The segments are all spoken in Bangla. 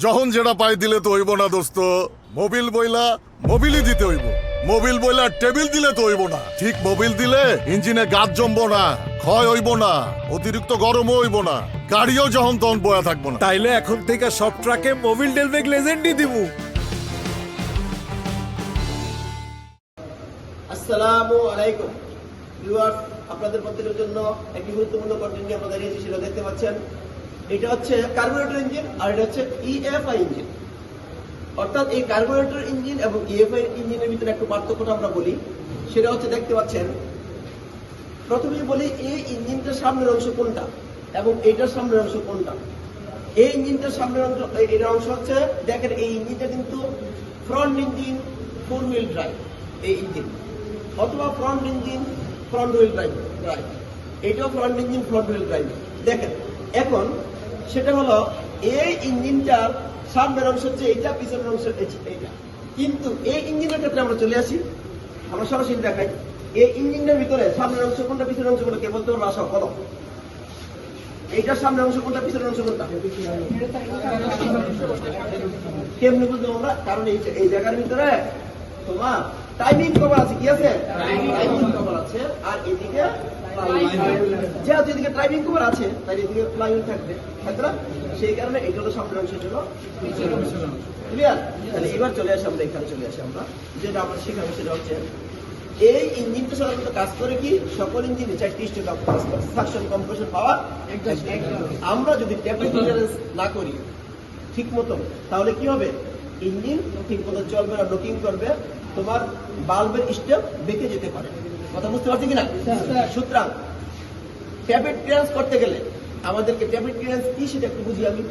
যখন যেটা পাই দিলে তো হইব না দোস্ত। মোবিল বইলা মোবিলই দিতে হইব। মোবিল বইলা টেবিল দিলে তো হইব না। ঠিক মোবিল দিলে ইঞ্জিনে গাছ জমবো না, ক্ষয় হইব না, অতিরিক্ত গরমও হইব না, গাড়িও যখন তখন বয়া থাকবো না। তাইলে এখন থেকে সব ট্রাকে মোবিল ডেলবেক লেজেন্ডই দিবো। আসসালামু আলাইকুম ভিউয়ার্স, আপনাদের প্রত্যেকের জন্য একটি গুরুত্বপূর্ণ কন্টেন্ট নিয়ে আমরা দাঁড়িয়েছি, সেটা দেখতে পাচ্ছেন। এটা হচ্ছে কার্বোরেটর ইঞ্জিন আর এটা হচ্ছে ইএফআই ইঞ্জিন। অর্থাৎ এই কার্বোরেটর ইঞ্জিন এবং ইএফআই ইঞ্জিনের ভিতরে একটু পার্থক্যটা আমরা বলি, সেটা হচ্ছে দেখতে পাচ্ছেন। প্রথমেই বলি এই ইঞ্জিনটার সামনের অংশ কোনটা এবং এইটার সামনের অংশ কোনটা। এই ইঞ্জিনটার সামনের অংশ, এটার অংশ হচ্ছে, দেখেন এই ইঞ্জিনটা কিন্তু ফ্রন্ট ইঞ্জিন 4 হুইল ড্রাইভ এই ইঞ্জিন, অথবা front engine front wheel drive. এইটাও front engine front wheel drive. দেখেন এখন সেটা হলো এই ইঞ্জিনটার সামনের অংশ হচ্ছে এইটা, পিছনের অংশ এইটা। কিন্তু এই ইঞ্জিনের ক্ষেত্রে আমরা চলে আসি, আমরা সরাসরি দেখাই এই ইঞ্জিনের ভিতরে সামনের অংশ কোনটা পিছনের অংশ কোনটা কে বলতে পারবো? আসো বলো, এইটার সামনের অংশ কোনটা পিছনের অংশ কোনটা? কেমনি বুঝবো আমরা? কারণ এই জায়গার ভিতরে তোমার টাইমিং কভার আছে। কি আছে? টাইমিং কভার আছে। আর এদিকে যেহেতু এদিকে টাইমিং কভার আছে, তাই এদিকে ফ্লাইহুইল থাকবে, তাই না? সেই কারণে এটা হলো সামনের অংশ, ছিল ক্লিয়ার। তাহলে এবার চলে আসি আমরা, এখানে চলে আসি আমরা, যেটা আমরা শেখাবো সেটা হচ্ছে এই ইঞ্জিনটা সাধারণত কাজ করে কি, সকল ইঞ্জিনে 4টি স্টেপ কাজ করে: সাকশন, কম্প্রেশন, পাওয়ার, এক্সস্ট। আমরা যদি টেম্পারেচার না করি ঠিক মতো, তাহলে কি হবে? ইঞ্জিন ঠিক মতো চলবে না, নকিং করবে, তোমার বাল্বের স্টেপ বেঁকে যেতে পারে। কথা বুঝতে পারছি কিনা? সুতরাং ট্যাপেট ক্লিয়ারেন্স করতে গেলে আমাদেরকে ট্যাপেট ক্লিয়ারেন্স কি সেটা একটু বুঝি আমি।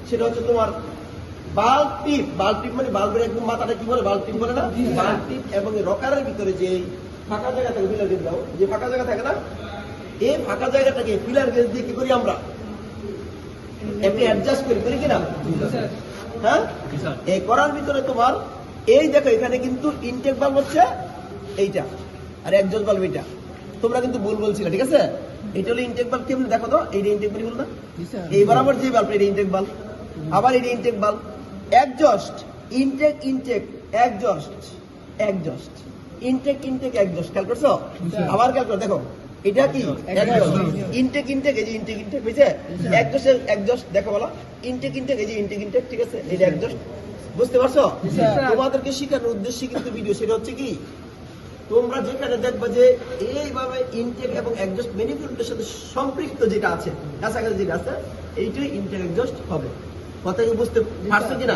সেটা হচ্ছে তোমার বাল্ব টিপ। বাল্ব টিপ মানে বাল্বের একদম মাথাটা কি বলে? বাল্ব টিপ বলে না? বাল্ব টিপ এবং রকারের ভিতরে যে ফাঁকা জায়গা থাকে, ফিলার গেজ দাও, যে ফাঁকা জায়গা থাকে না, এই ফাঁকা জায়গাটাকে ফিলার গেজ দিয়ে কি করি আমরা? একটু অ্যাডজাস্ট করি কিনা? হ্যাঁ, এই করার ভিতরে তোমার এই দেখো, এখানে কিন্তু ইনটেক বাল্ব হচ্ছে এইটা, আর একজস্ট বাল্ব এইটা। তোমরা কিন্তু ভুল বলছিলে, ঠিক আছে? এটা হলো ইনটেক বাল্ব। কেমন দেখো তো, এইটা ইনটেক বাল্ব বল না? এই বরাবর যে বাল্ব, এটা ইনটেক বাল্ব। আবার এটা ইনটেক বাল্ব। Exhaust, intake, intake, exhaust, exhaust, intake, intake, exhaust. খেয়াল করছো? আবার খেয়াল করো, দেখো এটা কি ইনটেক, ইনটেক, এই যে ইনটেক, ইনটেক হয়েছে, একজস্ট, একজস্ট। দেখো বলো, ইনটেক, ইনটেক, এই যে ইনটেক, ইনটেক, ঠিক আছে? এটা একজস্ট। বুঝতে পারছো? তোমাদেরকে শেখানোর উদ্দেশ্যে কিন্তু ভিডিও, সেটা হচ্ছে কি, তোমরা যেখানে দেখবে যে এইভাবে ইনটেক এবং একজস্ট ম্যানিফোল্ডের সাথে সম্পৃক্ত যেটা আছে, কাছাকাছি যেটা আছে, এইটাই ইনটেক একজস্ট হবে। কথা কি বুঝতে পারছো কিনা?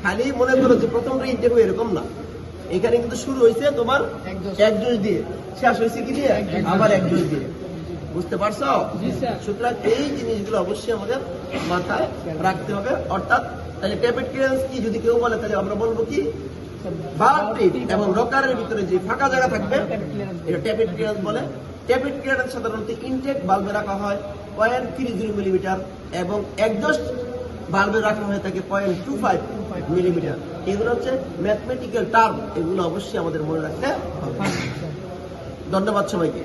খালি মনে করো যে প্রথমটা ইনটেক হয়, এরকম না। এখানে কিন্তু শুরু হয়েছে তোমার একজস্ট দিয়ে, শেষ হয়েছে কি দিয়ে? আবার একজস্ট দিয়ে। বুঝতে পারছো? সুতরাং এই জিনিসগুলো অবশ্যই আমাদের মাথায় রাখতে হবে। অর্থাৎ তাহলে ট্যাপেট ক্লিয়ারেন্স কি যদি কেউ বলে, তাহলে আমরা বলবো কি, বাল্ব টিপ এবং রকারের ভিতরে যে ফাঁকা জায়গা থাকবে, এটা ট্যাপেট ক্লিয়ারেন্স বলে। ট্যাপেট ক্লিয়ারেন্স সাধারণত ইনটেক বাল্বে রাখা হয় 0.30 মিলিমিটার এবং একজস্ট বাল্বে রাখা হয়ে থাকে 0.25 মিলিমিটার। এগুলো হচ্ছে ম্যাথমেটিক্যাল টার্ম, এগুলো অবশ্যই আমাদের মনে রাখতে হবে। ধন্যবাদ সবাইকে।